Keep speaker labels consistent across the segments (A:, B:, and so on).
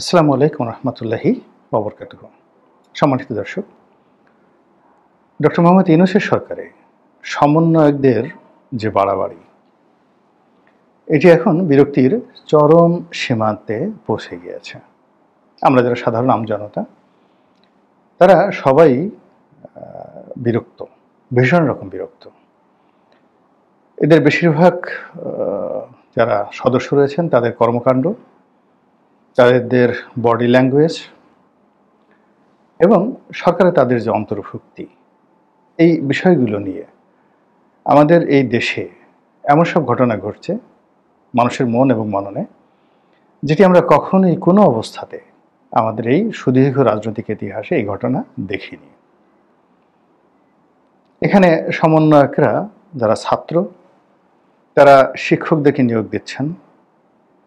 A: আসসালামু আলাইকুম রহমতুল্লাহি ওয়া বারাকাতুহু। সম্মানিত দর্শক, ডক্টর মোহাম্মদ ইউনূসের সরকারে সমন্বয়কদের যে বাড়াবাড়ি, এটি এখন বিরক্তির চরম সীমান্তে পৌঁছে গিয়েছে। আমরা যারা সাধারণ আমজনতা, তারা সবাই বিরক্ত, ভীষণ রকম বিরক্ত। এদের বেশিরভাগ যারা সদস্য রয়েছেন তাদের কর্মকাণ্ড, তাদের বডি ল্যাঙ্গুয়েজ এবং সরকারে তাদের যে অন্তর্ভুক্তি, এই বিষয়গুলো নিয়ে আমাদের এই দেশে এমন সব ঘটনা ঘটছে মানুষের মন এবং মননে, যেটি আমরা কখনোই কোনো অবস্থাতে আমাদের এই সুদীর্ঘ রাজনৈতিক ইতিহাসে এই ঘটনা দেখিনি। এখানে সমন্বয়করা যারা ছাত্র, তারা শিক্ষকদেরকে নিয়োগ দিচ্ছেন,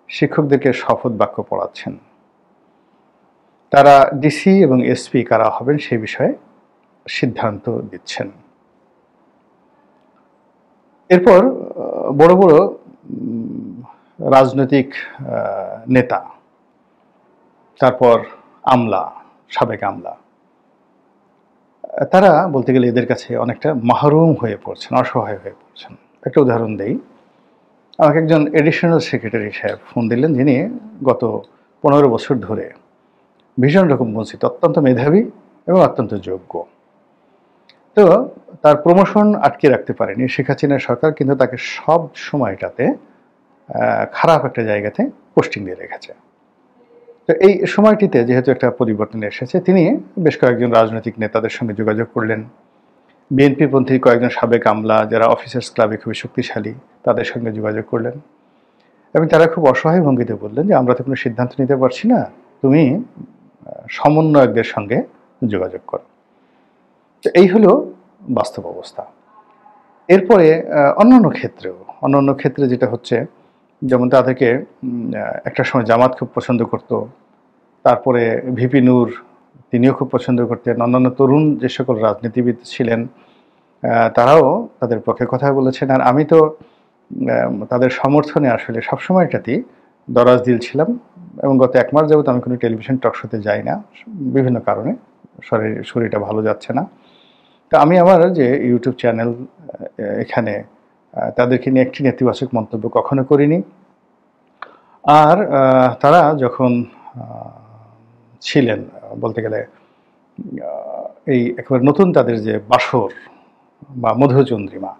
A: শিক্ষকদেরকে শপথ বাক্য পড়াচ্ছেন, তারা ডিসি এবং এসপি কারা হবেন সেই বিষয়ে সিদ্ধান্ত দিচ্ছেন। এরপর বড় বড় রাজনৈতিক নেতা, তারপর আমলা, সাবেক আমলা, তারা বলতে গেলে এদের কাছে অনেকটা মাহরুম হয়ে পড়ছেন, অসহায় হয়ে পড়ছেন। একটা উদাহরণ দেই। আমাকে একজন এডিশনাল সেক্রেটারি সাহেব ফোন দিলেন, যিনি গত 15 বছর ধরে ভীষণ রকম বঞ্চিত, অত্যন্ত মেধাবী এবং অত্যন্ত যোগ্য। তো তার প্রমোশন আটকে রাখতে পারেনি শেখ হাসিনার সরকার, কিন্তু তাকে সব সময়টাতে খারাপ একটা জায়গাতে পোস্টিং দিয়ে রেখেছে। তো এই সময়টিতে যেহেতু একটা পরিবর্তন এসেছে, তিনি বেশ কয়েকজন রাজনৈতিক নেতাদের সঙ্গে যোগাযোগ করলেন। বিএনপিপন্থী কয়েকজন সাবেক আমলা যারা অফিসার্স ক্লাবে খুবই শক্তিশালী, তাদের সঙ্গে যোগাযোগ করলেন এবং তারা খুব অসহায় ভঙ্গিতে বললেন যে আমরা তো কোনো সিদ্ধান্ত নিতে পারছি না, তুমি সমন্বয়কদের সঙ্গে যোগাযোগ করো। তো এই হলো বাস্তব অবস্থা। এরপরে অন্যান্য ক্ষেত্রে যেটা হচ্ছে, যেমন তাদেরকে একটা সময় জামাত খুব পছন্দ করত, তারপরে ভিপি নূর তিনিও খুব পছন্দ করতেন, অন্যান্য তরুণ যে সকল রাজনীতিবিদ ছিলেন তারাও তাদের পক্ষে কথা বলেছেন। আর আমি তো তাদের সমর্থনে আসলে সবসময়টাতেই দরাজদিল ছিলাম এবং গত 1 মাস যাবত আমি কোনো টেলিভিশন টক শোতে যাই না, বিভিন্ন কারণে শরীরটা ভালো যাচ্ছে না। তো আমি আমার যে ইউটিউব চ্যানেল, এখানে তাদেরকে নিয়ে একটি নেতিবাচক মন্তব্য কখনো করিনি। আর তারা যখন ছিলেন বলতে গেলে এই একেবারে নতুন তাদের যে বাসর বা মধুচন্দ্রিমা,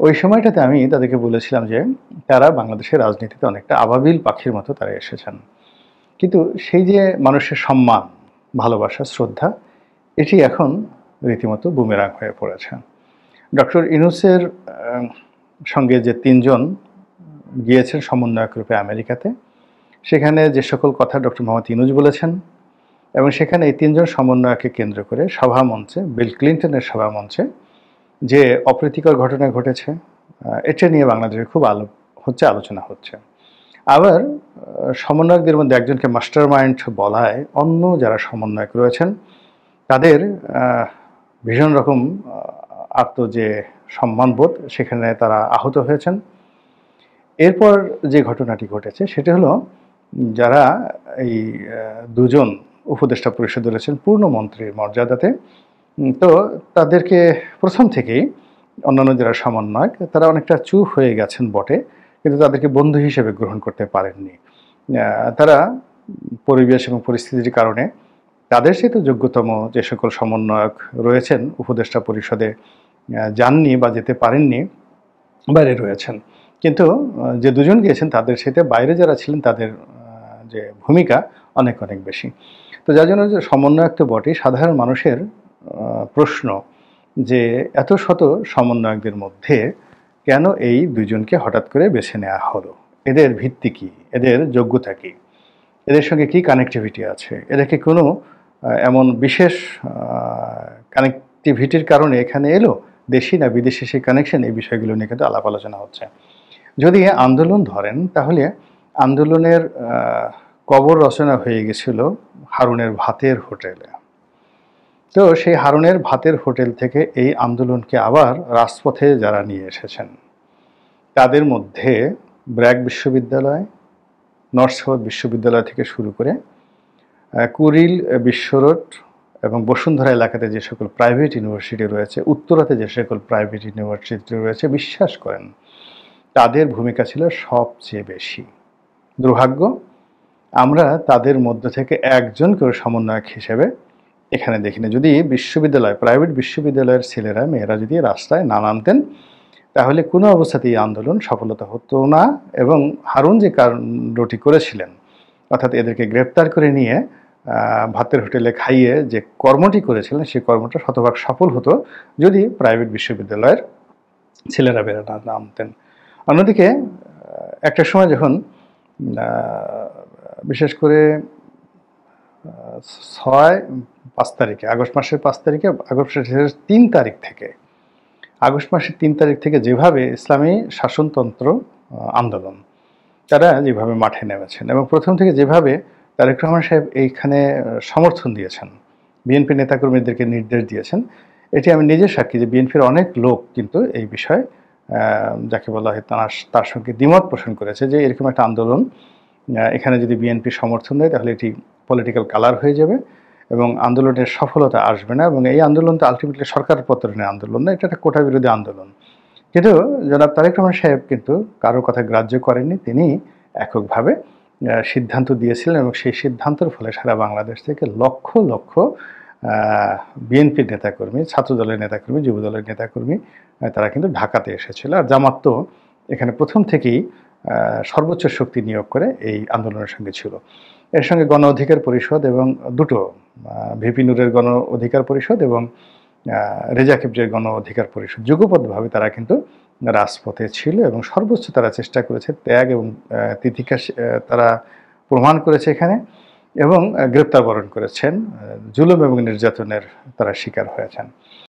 A: ওই সময়টাতে আমি তাদেরকে বলেছিলাম যে তারা বাংলাদেশের রাজনীতিতে অনেকটা আবাবিল পাখির মতো তারা এসেছেন, কিন্তু সেই যে মানুষের সম্মান, ভালোবাসা, শ্রদ্ধা, এটি এখন রীতিমতো বুমেরাং হয়ে পড়েছে। ডক্টর ইউনূসের সঙ্গে যে 3 জন গিয়েছেন সমন্বয়ক রূপে আমেরিকাতে, সেখানে যে সকল কথা ডক্টর মোহাম্মদ ইউনূস বলেছেন এবং সেখানে এই 3 জন সমন্বয়কে কেন্দ্র করে সভামঞ্চে, বিল ক্লিন্টনের সভামঞ্চে যে অপ্রীতিকর ঘটনা ঘটেছে, এটা নিয়ে বাংলাদেশে খুব আলোচনা হচ্ছে। আবার সমন্বয়কদের মধ্যে একজনকে মাস্টার মাইন্ড বলায় অন্য যারা সমন্বয়ক রয়েছেন তাদের ভীষণ রকম যে সম্মানবোধ, সেখানে তারা আহত হয়েছেন। এরপর যে ঘটনাটি ঘটেছে সেটা হলো, যারা এই 2 জন উপদেষ্টা পরিষদে রয়েছেন পূর্ণমন্ত্রীর মর্যাদাতে, তো তাদেরকে প্রথম থেকেই অন্যান্য যারা সমন্বয়ক তারা অনেকটা চুপ হয়ে গেছেন বটে, কিন্তু তাদেরকে বন্ধু হিসেবে গ্রহণ করতে পারেননি। তারা পরিবেশ এবং পরিস্থিতির কারণে তাদের চেয়ে তো যোগ্যতম যে সকল সমন্বয়ক রয়েছেন উপদেষ্টা পরিষদে যাননি বা যেতে পারেননি, বাইরে রয়েছেন। কিন্তু যে 2 জন গিয়েছেন তাদের সাথে বাইরে যারা ছিলেন তাদের যে ভূমিকা অনেক অনেক বেশি। তো যার জন্য যে সমন্বয়ক তো বটেই, সাধারণ মানুষের প্রশ্ন যে এত শত সমন্বয়কদের মধ্যে কেন এই 2 জনকে হঠাৎ করে বেছে নেওয়া হলো, এদের ভিত্তি কী, এদের যোগ্যতা কী, এদের সঙ্গে কী কানেক্টিভিটি আছে, এরা কি কোনো এমন বিশেষ কানেক্টিভিটির কারণে এখানে এলো, দেশি না বিদেশি সেই কানেকশন, এই বিষয়গুলো নিয়ে কিন্তু আলাপ আলোচনা হচ্ছে। যদি আন্দোলন ধরেন তাহলে আন্দোলনের কবর রচনা হয়ে গেছিল হারুনের ভাতের হোটেলে। তো সেই হারুনের ভাতের হোটেল থেকে এই আন্দোলনকে আবার রাজপথে যারা নিয়ে এসেছেন তাদের মধ্যে ব্র্যাক বিশ্ববিদ্যালয়, নর্থ সাউথ বিশ্ববিদ্যালয় থেকে শুরু করে কুড়িল, বিশ্ব রোড এবং বসুন্ধরা এলাকাতে যে সকল প্রাইভেট ইউনিভার্সিটি রয়েছে, উত্তরাতে যে সকল প্রাইভেট ইউনিভার্সিটি রয়েছে, বিশ্বাস করেন তাদের ভূমিকা ছিল সবচেয়ে বেশি। দুর্ভাগ্য, আমরা তাদের মধ্য থেকে একজনকেও সমন্বয়ক হিসেবে এখানে দেখিনি। যদি প্রাইভেট বিশ্ববিদ্যালয়ের ছেলেরা মেয়েরা যদি রাস্তায় না নামতেন, তাহলে কোনো অবস্থাতেই আন্দোলন সফলতা হতো না। এবং হারুন যে কাণ্ডটি করেছিলেন, অর্থাৎ এদেরকে গ্রেপ্তার করে নিয়ে ভাতের হোটেলে খাইয়ে যে কর্মটি করেছিলেন, সেই কর্মটা শতভাগ সফল হতো যদি প্রাইভেট বিশ্ববিদ্যালয়ের ছেলেরা বেড়ে না নামতেন। অন্যদিকে একটা সময় যখন বিশেষ করে 5 তারিখে, আগস্ট মাসের 5 তারিখে, আগস্ট মাসের 3 তারিখ থেকে, আগস্ট মাসের 3 তারিখ থেকে যেভাবে ইসলামী শাসনতন্ত্র আন্দোলন তারা যেভাবে মাঠে নেমেছেন এবং প্রথম থেকে যেভাবে তারেক রহমান সাহেব এইখানে সমর্থন দিয়েছেন, বিএনপি নেতাকর্মীদেরকে নির্দেশ দিয়েছেন, এটি আমি নিজে সাক্ষী যে বিএনপির অনেক লোক কিন্তু এই বিষয়ে যাকে বলা হয় তার সঙ্গে দ্বিমত পোষণ করেছে যে এরকম একটা আন্দোলন এখানে যদি বিএনপি সমর্থন দেয় তাহলে এটি পলিটিক্যাল কালার হয়ে যাবে এবং আন্দোলনের সফলতা আসবে না, এবং এই আন্দোলন তো আলটিমেটলি সরকার পতনের আন্দোলন না, এটা একটা কোটা বিরোধী আন্দোলন। কিন্তু জনাব তারেক রহমান সাহেব কিন্তু কারোর কথা গ্রাহ্য করেননি, তিনি এককভাবে সিদ্ধান্ত দিয়েছিলেন এবং সেই সিদ্ধান্তের ফলে সারা বাংলাদেশ থেকে লক্ষ লক্ষ বিএনপির নেতাকর্মী, ছাত্রদলের নেতাকর্মী, যুবদলের নেতাকর্মী তারা কিন্তু ঢাকাতে এসেছিল। আর জামাত তো এখানে প্রথম থেকেই সর্বোচ্চ শক্তি নিয়োগ করে এই আন্দোলনের সঙ্গে ছিল। এর সঙ্গে গণ অধিকার পরিষদ এবং দুটো ভিপি নুরের গণ অধিকার পরিষদ এবং রেজা কিবরিয়ার গণ অধিকার পরিষদ যুগপৎভাবে তারা কিন্তু রাজপথে ছিল এবং সর্বোচ্চ তারা চেষ্টা করেছে, ত্যাগ এবং তিতিক্ষা তারা প্রমাণ করেছে এখানে এবং গ্রেপ্তার বরণ করেছেন, জুলুম এবং নির্যাতনের তারা শিকার হয়েছেন।